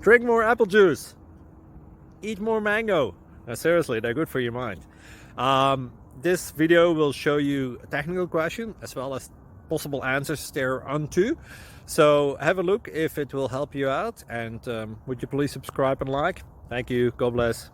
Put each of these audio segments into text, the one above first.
Drink more apple juice. Eat more mango. No, seriously, they're good for your mind. This video will show you a technical question as well as possible answers thereunto. So have a look if it will help you out, and would you please subscribe and like? Thank you. God bless.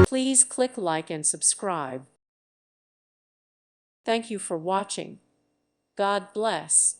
Please click like and subscribe. Thank you for watching. God bless.